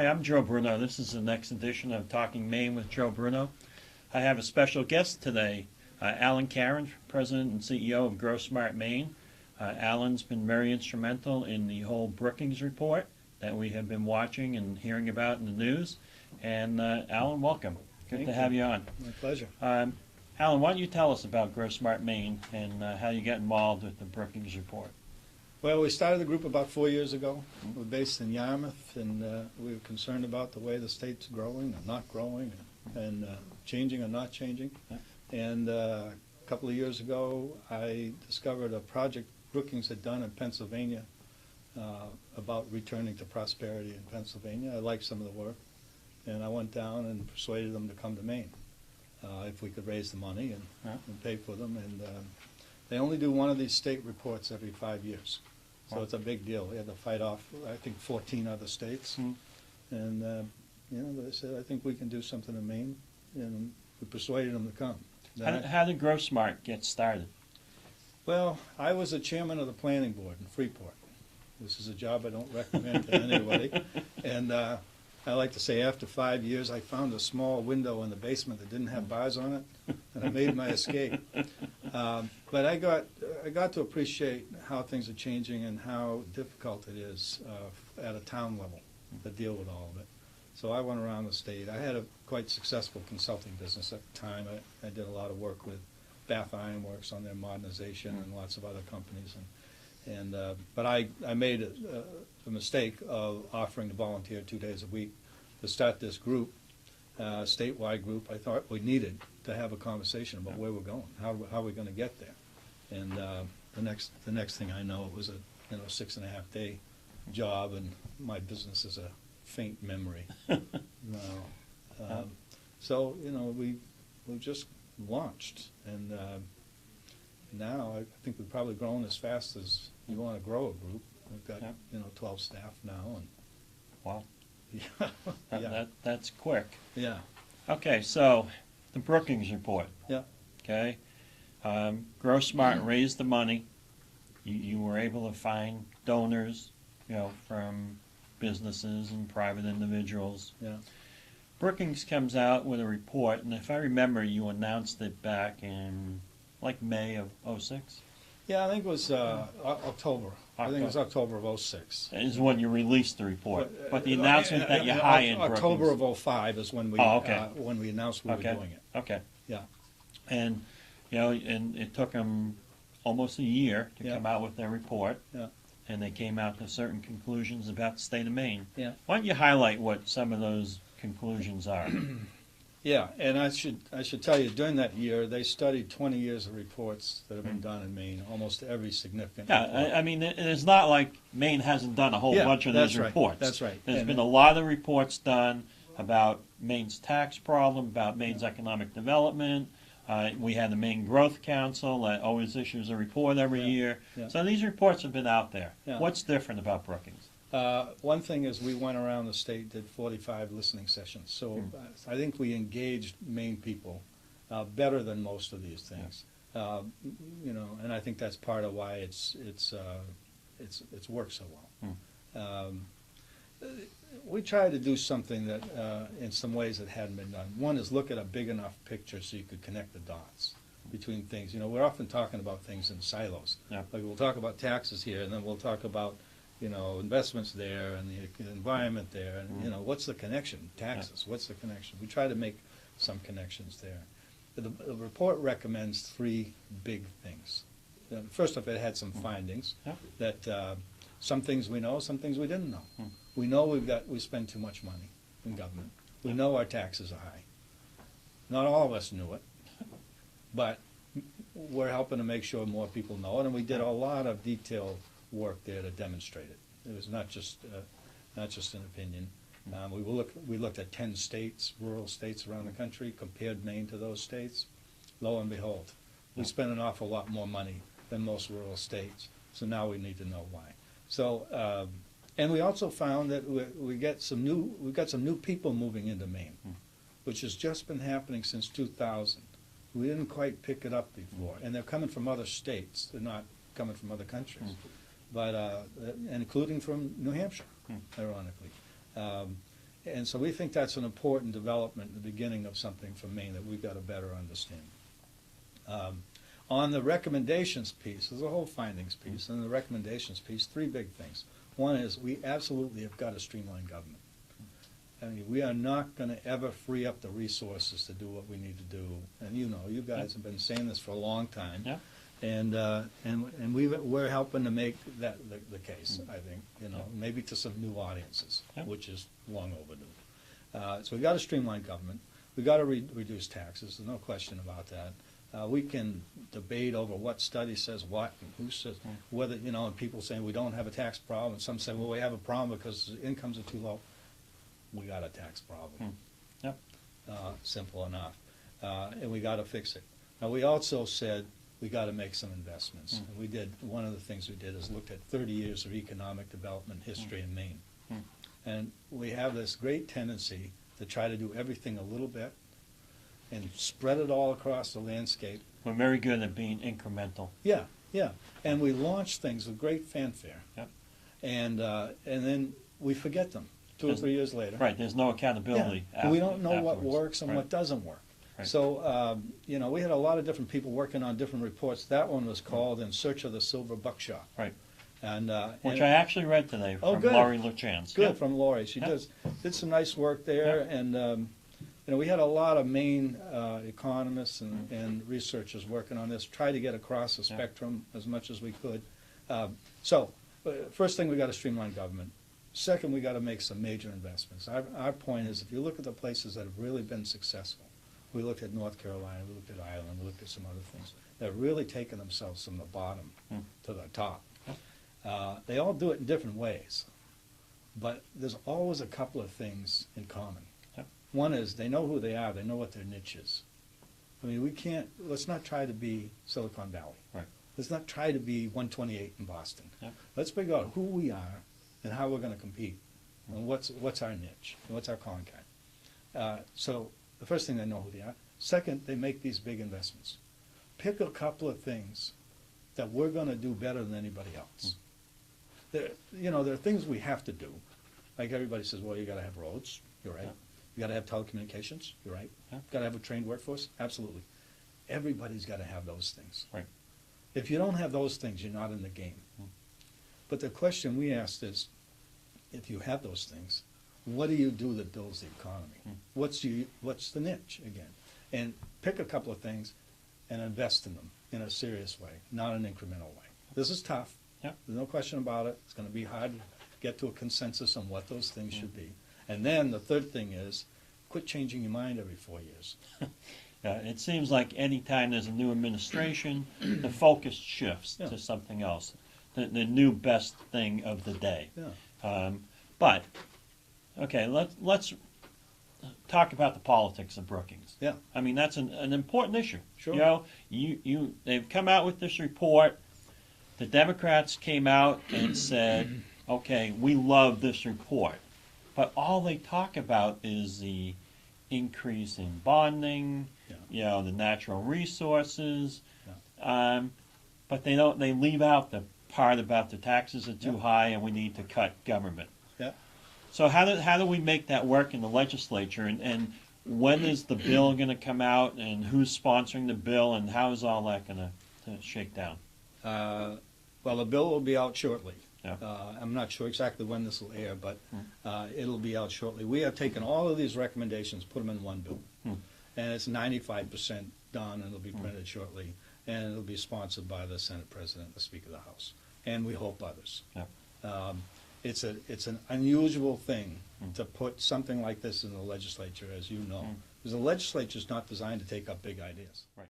Hi, I'm Joe Bruno. This is the next edition of Talking Maine with Joe Bruno. I have a special guest today, Alan Caron, President and CEO of GrowSmart Maine. Alan's been very instrumental in the whole Brookings Report that we have been watching and hearing about in the news. And Alan, welcome. Good to have you on. My pleasure. Alan, why don't you tell us about GrowSmart Maine and how you got involved with the Brookings Report? Well, we started the group about 4 years ago. We're based in Yarmouth, and we were concerned about the way the state's growing or not growing, and changing or not changing. And a couple of years ago, I discovered a project Brookings had done in Pennsylvania about returning to prosperity in Pennsylvania. I liked some of the work, and I went down and persuaded them to come to Maine if we could raise the money and pay for them. And they only do one of these state reports every 5 years. So it's a big deal. We had to fight off, I think, 14 other states. And, they said, I think we can do something in Maine. And we persuaded them to come. How did GrowSmart get started? Well, I was the chairman of the planning board in Freeport. This is a job I don't recommend to anybody. And I like to say after 5 years, I found a small window in the basement that didn't have bars on it, and I made my escape. But I got to appreciate how things are changing and how difficult it is at a town level to deal with all of it. So I went around the state. I had a quite successful consulting business at the time. I did a lot of work with Bath Iron Works on their modernization and lots of other companies. But I made a mistake of offering to volunteer 2 days a week to start this group, statewide group. I thought we needed to have a conversation about where we're going, how are we going to get there. And the next thing I know, it was a 6.5-day job, and my business is a faint memory. So we've just launched, and now I think we've probably grown as fast as you want to grow a group. We've got 12 staff now, and wow, yeah, that's quick. Yeah. Okay, so the Brookings Report. Yeah. Okay, GrowSmart raised the money. You were able to find donors, from businesses and private individuals. Yeah. Brookings comes out with a report, and if I remember, you announced it back in like May of '06. Yeah, I think it was October. I think it was October of '06. Is when you released the report. But the announcement that you hired October Brookings. of '05 is when we when we announced we were doing it. Okay. Yeah. And and it took them almost a year to come out with their report. Yeah. And they came out to certain conclusions about the state of Maine. Yeah. Why don't you highlight what some of those conclusions are? Yeah, and I should tell you, during that year, they studied 20 years of reports that have been done in Maine, almost every significant report. I mean, it's not like Maine hasn't done a whole bunch of these reports. That's right. There's been a lot of reports done about Maine's tax problem, about Maine's economic development. We had the Maine Growth Council that always issues a report every year. Yeah. So these reports have been out there. Yeah. What's different about Brookings? One thing is we went around the state, did 45 listening sessions. So I think we engaged Maine people better than most of these things. And I think that's part of why it's worked so well. We tried to do something that, in some ways, that hadn't been done. One is look at a big enough picture so you could connect the dots between things. We're often talking about things in silos. Yeah. Like we'll talk about taxes here, and then we'll talk about investments there and the environment there, and what's the connection? Taxes. What's the connection? We try to make some connections there. The report recommends 3 big things. First off, it had some findings that some things we know, some things we didn't know. We know we spend too much money in government. We know our taxes are high. Not all of us knew it, but we're helping to make sure more people know it, and we did a lot of detailed work there to demonstrate it. It was not just an opinion. We looked at 10 states, rural states around the country, compared Maine to those states. Lo and behold, we spend an awful lot more money than most rural states. So now we need to know why. So, and we also found that we've got some new people moving into Maine, which has just been happening since 2000. We didn't quite pick it up before, and they're coming from other states. They're not coming from other countries, but including from New Hampshire, ironically. And so we think that's an important development, the beginning of something for Maine that we've got to better understand. On the recommendations piece, there's a whole findings piece, and the recommendations piece, three big things. One is we absolutely have got to streamline government. I mean, we are not going to ever free up the resources to do what we need to do. And you know, you guys have been saying this for a long time. Yeah. And we're helping to make that the case, I think, you know, maybe to some new audiences, which is long overdue. So we got to streamline government. We got to reduce taxes. There's no question about that. We can debate over what study says what and who says whether, you know, and people saying we don't have a tax problem, and some say, well, we have a problem because incomes are too low. We got a tax problem. Yep. Simple enough. And we got to fix it. Now, we also said we got to make some investments. And we did, one of the things we did is looked at 30 years of economic development history in Maine. And we have this great tendency to try to do everything a little bit and spread it all across the landscape. We're very good at being incremental. Yeah, yeah. And we launch things with great fanfare. Yep. And then we forget them 2 or 3 years later. Right, there's no accountability. Yeah. We don't know what afterwards. works and what doesn't work. Right. So, you know, we had a lot of different people working on different reports. That one was called In Search of the Silver Buckshot. Right. And, Which I actually read today from good. Laurie LaChance. Good, Yep. from Laurie. She did some nice work there. And, you know, we had a lot of Maine economists and researchers working on this, try to get across the spectrum as much as we could. So, first thing, we got to streamline government. Second, we got to make some major investments. Our point is, if you look at the places that have really been successful, we looked at North Carolina, we looked at Ireland, we looked at some other things, that have really taken themselves from the bottom to the top. They all do it in different ways, but there's always a couple of things in common. One is they know who they are, they know what their niche is. I mean, let's not try to be Silicon Valley. Right. Let's not try to be 128 in Boston. Yep. Let's figure out who we are and how we're going to compete, and what's our niche, and what's our calling card. So the first thing, they know who they are. Second, they make these big investments. Pick a couple of things that we're going to do better than anybody else. There are things we have to do. Like everybody says, well, you got to have roads. You're right. You got to have telecommunications. You're right. Got to have a trained workforce. Absolutely. Everybody's got to have those things. Right. If you don't have those things, you're not in the game. But the question we asked is, if you have those things, what do you do that builds the economy? What's the niche again? And pick a couple of things and invest in them in a serious way, not an incremental way. This is tough. There's no question about it. It's going to be hard to get to a consensus on what those things should be. And then the third thing is, quit changing your mind every 4 years. It seems like any time there's a new administration, the focus shifts to something else, the new best thing of the day. But okay, let's talk about the politics of Brookings. Yeah. I mean, that's an important issue. Sure. You know, they've come out with this report. The Democrats came out and said, okay, we love this report. But all they talk about is the increase in bonding, the natural resources. But they leave out the part about the taxes are too high and we need to cut government. So how do we make that work in the legislature, and when is the bill going to come out, and who's sponsoring the bill, and how is all that going to shake down? Well, the bill will be out shortly. Yeah. I'm not sure exactly when this will air, but it'll be out shortly. We have taken all of these recommendations, put them in one bill, and it's 95% done, and it'll be printed shortly, and it'll be sponsored by the Senate President, the Speaker of the House, and we hope others. It's an unusual thing to put something like this in the legislature, as you know, because the legislature is not designed to take up big ideas. Right.